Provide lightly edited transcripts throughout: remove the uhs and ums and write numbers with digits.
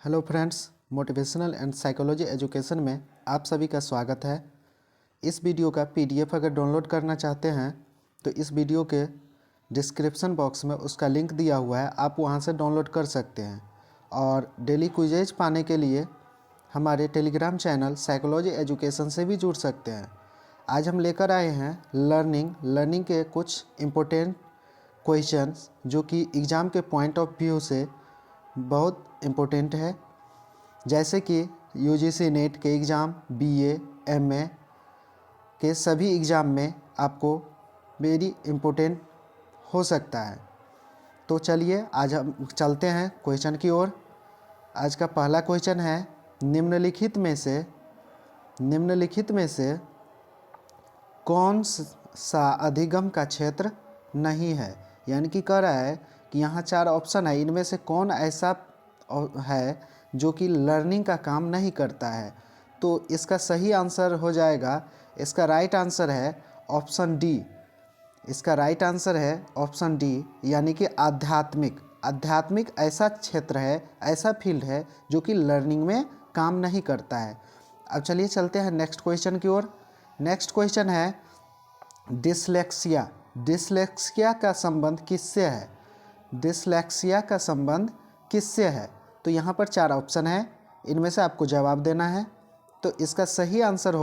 Hello friends, motivational and psychology education में आप सभी का स्वागत है। इस वीडियो का पीडीएफ अगर डाउनलोड करना चाहते हैं तो इस वीडियो के डिस्क्रिप्शन बॉक्स में उसका लिंक दिया हुआ है, आप वहां से डाउनलोड कर सकते हैं। और डेली क्विजेज पाने के लिए हमारे टेलीग्राम चैनल साइकोलॉजी एजुकेशन से भी जुड़ सकते हैं। आज हम लेकर आए हैं लर्निंग के कुछ इम्पोर्टेंट क्वेश्चंस जो कि एग्ज़ाम के पॉइंट ऑफ व्यू से बहुत इम्पोर्टेंट है। जैसे कि यूजीसी नेट के एग्ज़ाम, बीए, एमए के सभी एग्ज़ाम में आपको वेरी इम्पोर्टेंट हो सकता है। तो चलिए आज हम चलते हैं क्वेश्चन की ओर। आज का पहला क्वेश्चन है, निम्नलिखित में से कौन सा अधिगम का क्षेत्र नहीं है। यानी कि कह रहा है कि यहाँ 4 ऑप्शन है, इनमें से कौन ऐसा है जो कि लर्निंग का काम नहीं करता है। तो इसका सही आंसर हो जाएगा, इसका राइट आंसर है ऑप्शन डी। इसका राइट आंसर है ऑप्शन डी, यानी कि आध्यात्मिक ऐसा क्षेत्र है, ऐसा फील्ड है जो कि लर्निंग में काम नहीं करता है। अब चलिए चलते हैं नेक्स्ट क्वेश्चन की ओर। नेक्स्ट क्वेश्चन है, डिसलेक्सिया का संबंध किससे है। डिसलेक्सिया का संबंध किससे है। तो यहाँ पर 4 ऑप्शन है, इनमें से आपको जवाब देना है। तो इसका सही आंसर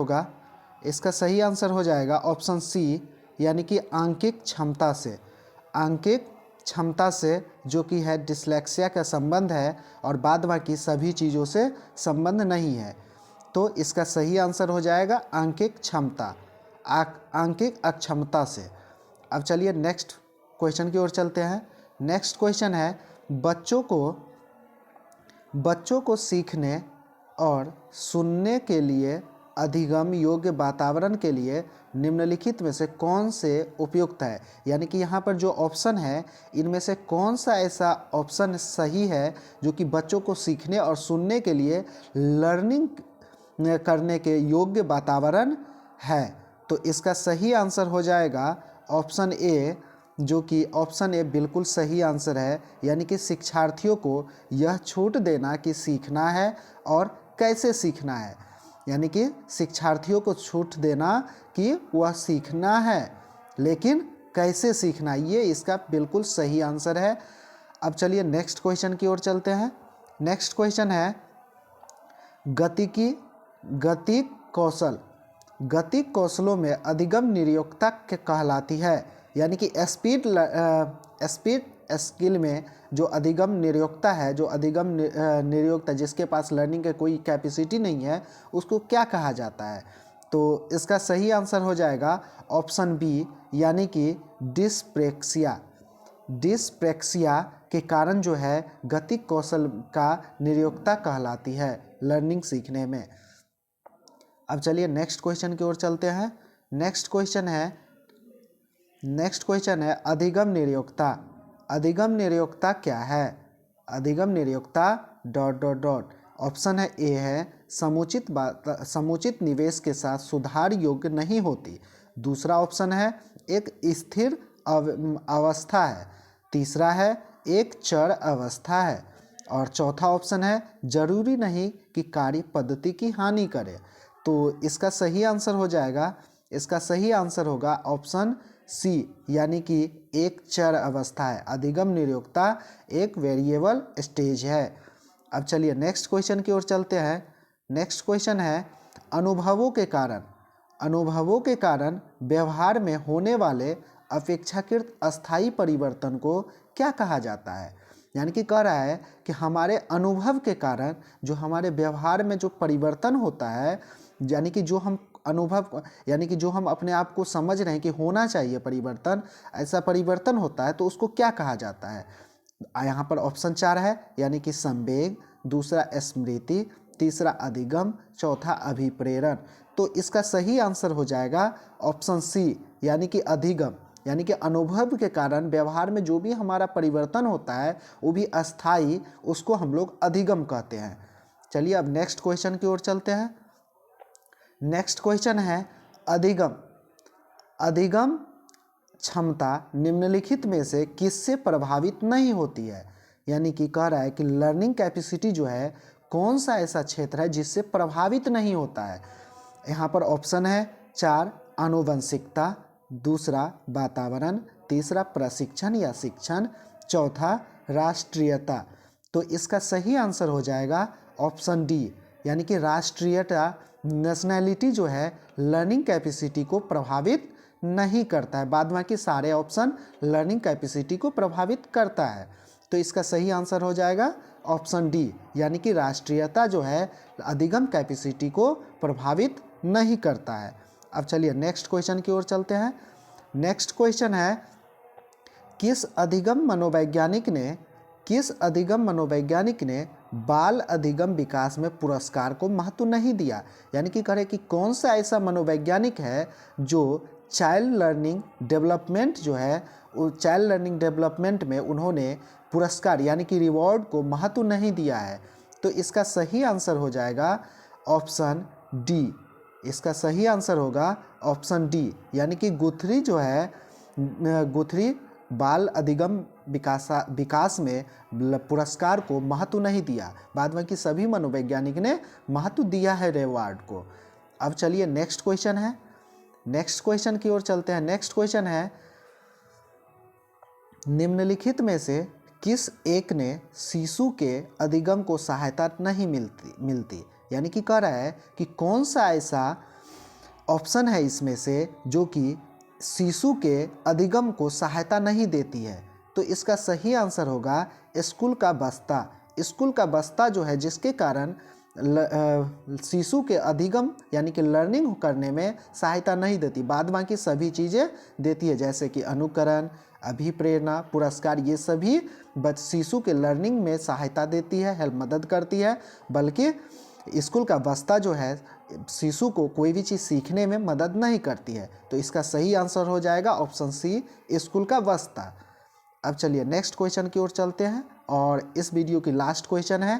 हो जाएगा ऑप्शन सी, यानी कि आंकिक क्षमता से जो कि है डिसलेक्सिया का संबंध है, और बाद बाकी सभी चीज़ों से संबंध नहीं है। तो इसका सही आंसर हो जाएगा आंकिक अक्षमता से। अब चलिए नेक्स्ट क्वेश्चन की ओर चलते हैं। नेक्स्ट क्वेश्चन है, बच्चों को सीखने और सुनने के लिए अधिगम योग्य वातावरण के लिए निम्नलिखित में से कौन से उपयुक्त है। यानी कि यहाँ पर जो ऑप्शन है, इनमें से कौन सा ऐसा ऑप्शन सही है जो कि बच्चों को सीखने और सुनने के लिए लर्निंग करने के योग्य वातावरण है। तो इसका सही आंसर हो जाएगा ऑप्शन ए, जो कि ऑप्शन ए बिल्कुल सही आंसर है। यानी कि शिक्षार्थियों को यह छूट देना कि सीखना है और कैसे सीखना है। यानी कि शिक्षार्थियों को छूट देना कि वह सीखना है, लेकिन कैसे सीखना, ये इसका बिल्कुल सही आंसर है। अब चलिए नेक्स्ट क्वेश्चन की ओर चलते हैं। नेक्स्ट क्वेश्चन है, गतिक कौशलों में अधिगम निरयोक्ता कहलाती है। यानी कि स्पीड स्किल में जो अधिगम निरयोक्ता है, निरयोक्ता जिसके पास लर्निंग के कोई कैपेसिटी नहीं है, उसको क्या कहा जाता है। तो इसका सही आंसर हो जाएगा ऑप्शन बी, यानी कि डिस्प्रेक्सिया के कारण जो है गतिक कौशल का निरयोक्ता कहलाती है लर्निंग सीखने में। अब चलिए नेक्स्ट क्वेश्चन की ओर चलते हैं। नेक्स्ट क्वेश्चन है अधिगम निरयोक्ता क्या है। अधिगम निरयोक्ता ... ऑप्शन है ए है समुचित निवेश के साथ सुधार योग्य नहीं होती। दूसरा ऑप्शन है एक स्थिर अवस्था है। तीसरा है एक चर अवस्था है। और चौथा ऑप्शन है जरूरी नहीं कि कार्य पद्धति की हानि करे। तो इसका सही आंसर होगा ऑप्शन सी, यानी कि एक चर अवस्था है। अधिगम निरयोक्ता एक वेरिएबल स्टेज है। अब चलिए नेक्स्ट क्वेश्चन की ओर चलते हैं। नेक्स्ट क्वेश्चन है, अनुभवों के कारण व्यवहार में होने वाले अपेक्षाकृत अस्थायी परिवर्तन को क्या कहा जाता है। यानी कि कह रहा है कि हमारे अनुभव के कारण जो हमारे व्यवहार में जो परिवर्तन होता है, यानी कि जो हम अपने आप को समझ रहे हैं कि होना चाहिए परिवर्तन, ऐसा परिवर्तन होता है, तो उसको क्या कहा जाता है। यहाँ पर ऑप्शन 4 है, यानी कि संवेग, दूसरा स्मृति, तीसरा अधिगम, चौथा अभिप्रेरण। तो इसका सही आंसर हो जाएगा ऑप्शन सी, यानी कि अधिगम। यानी कि अनुभव के कारण व्यवहार में जो भी हमारा परिवर्तन होता है वो भी अस्थाई, उसको हम लोग अधिगम कहते हैं। चलिए अब नेक्स्ट क्वेश्चन की ओर चलते हैं। नेक्स्ट क्वेश्चन है, अधिगम क्षमता निम्नलिखित में से किससे प्रभावित नहीं होती है। यानी कि कह रहा है कि लर्निंग कैपेसिटी जो है कौन सा ऐसा क्षेत्र है जिससे प्रभावित नहीं होता है। यहाँ पर ऑप्शन है 4 आनुवंशिकता, दूसरा वातावरण, तीसरा प्रशिक्षण या शिक्षण, चौथा राष्ट्रीयता। तो इसका सही आंसर हो जाएगा ऑप्शन डी, यानी कि राष्ट्रीयता, नेशनैलिटी जो है लर्निंग कैपेसिटी को प्रभावित नहीं करता है। बाद बाकी सारे ऑप्शन लर्निंग कैपेसिटी को प्रभावित करता है। तो इसका सही आंसर हो जाएगा ऑप्शन डी, यानी कि राष्ट्रीयता जो है अधिगम कैपेसिटी को प्रभावित नहीं करता है। अब चलिए नेक्स्ट क्वेश्चन की ओर चलते हैं। नेक्स्ट क्वेश्चन है किस अधिगम मनोवैज्ञानिक ने बाल अधिगम विकास में पुरस्कार को महत्व नहीं दिया। यानी कि करें कि कौन सा ऐसा मनोवैज्ञानिक है जो चाइल्ड लर्निंग डेवलपमेंट जो है, चाइल्ड लर्निंग डेवलपमेंट में उन्होंने पुरस्कार यानी कि रिवॉर्ड को महत्व नहीं दिया है। तो इसका सही आंसर हो जाएगा ऑप्शन डी। इसका सही आंसर होगा ऑप्शन डी, यानी कि गुथरी जो है, गुथरी बाल अधिगम विकास में पुरस्कार को महत्व नहीं दिया। बाद में कि सभी मनोवैज्ञानिक ने महत्व दिया है रिवॉर्ड को। अब चलिए नेक्स्ट क्वेश्चन है, नेक्स्ट क्वेश्चन की ओर चलते हैं। नेक्स्ट क्वेश्चन है निम्नलिखित में से किस एक ने शिशु के अधिगम को सहायता नहीं मिलती। यानी कि कह रहा है कि कौन सा ऐसा ऑप्शन है इसमें से जो कि शिशु के अधिगम को सहायता नहीं देती है। तो इसका सही आंसर होगा स्कूल का बस्ता। स्कूल का बस्ता जो है जिसके कारण शिशु के अधिगम यानी कि लर्निंग करने में सहायता नहीं देती, बाद बाकी सभी चीज़ें देती है, जैसे कि अनुकरण, अभिप्रेरणा, पुरस्कार, ये सभी शिशु के लर्निंग में सहायता देती है, हेल्प मदद करती है। बल्कि स्कूल का बस्ता जो है शिशु को कोई भी चीज़ सीखने में मदद नहीं करती है। तो इसका सही आंसर हो जाएगा ऑप्शन सी, स्कूल का बस्ता। अब चलिए नेक्स्ट क्वेश्चन की ओर चलते हैं और इस वीडियो की लास्ट क्वेश्चन है।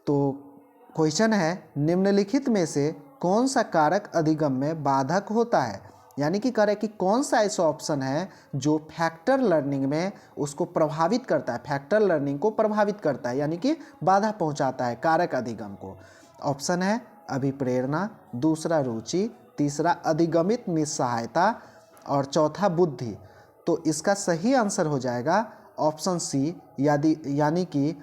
तो क्वेश्चन है निम्नलिखित में से कौन सा कारक अधिगम में बाधक होता है। यानी कि करें कि कौन सा ऐसा ऑप्शन है जो फैक्टर लर्निंग में उसको प्रभावित करता है, फैक्टर लर्निंग को प्रभावित करता है, यानी कि बाधा पहुंचाता है कारक अधिगम को। ऑप्शन है अभिप्रेरणा, दूसरा रुचि, तीसरा अधिगमित निस्सहायता और चौथा बुद्धि। तो इसका सही आंसर हो जाएगा ऑप्शन सी, यानी कि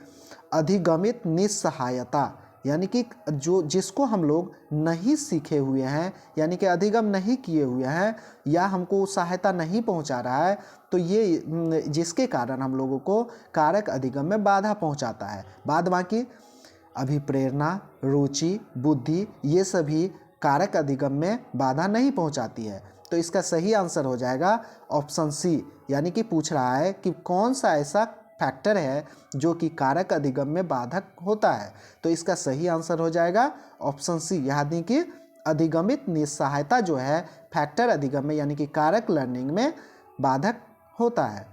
अधिगमित निस्सहायता। यानी कि जो जिसको हम लोग नहीं सीखे हुए हैं, यानी कि अधिगम नहीं किए हुए हैं या हमको सहायता नहीं पहुंचा रहा है, तो ये जिसके कारण हम लोगों को कारक अधिगम में बाधा पहुंचाता है। बाद बाकी अभिप्रेरणा, रुचि, बुद्धि ये सभी कारक अधिगम में बाधा नहीं पहुंचाती है। तो इसका सही आंसर हो जाएगा ऑप्शन सी, यानी कि पूछ रहा है कि कौन सा ऐसा फैक्टर है जो कि कारक अधिगम में बाधक होता है। तो इसका सही आंसर हो जाएगा ऑप्शन सी, यानी कि अधिगमित निस्सहायता जो है फैक्टर अधिगम में यानी कि कारक लर्निंग में बाधक होता है।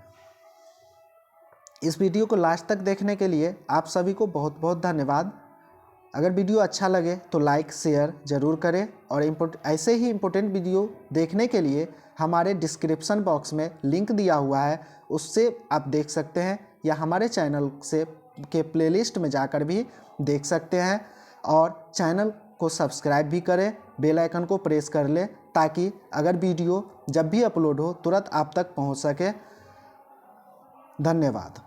इस वीडियो को लास्ट तक देखने के लिए आप सभी को बहुत बहुत धन्यवाद। अगर वीडियो अच्छा लगे तो लाइक शेयर ज़रूर करें और ऐसे ही इम्पोर्टेंट वीडियो देखने के लिए हमारे डिस्क्रिप्शन बॉक्स में लिंक दिया हुआ है, उससे आप देख सकते हैं, या हमारे चैनल के प्लेलिस्ट में जाकर भी देख सकते हैं। और चैनल को सब्सक्राइब भी करें, बेल आइकन को प्रेस कर लें ताकि अगर वीडियो जब भी अपलोड हो तुरंत आप तक पहुंच सके। धन्यवाद।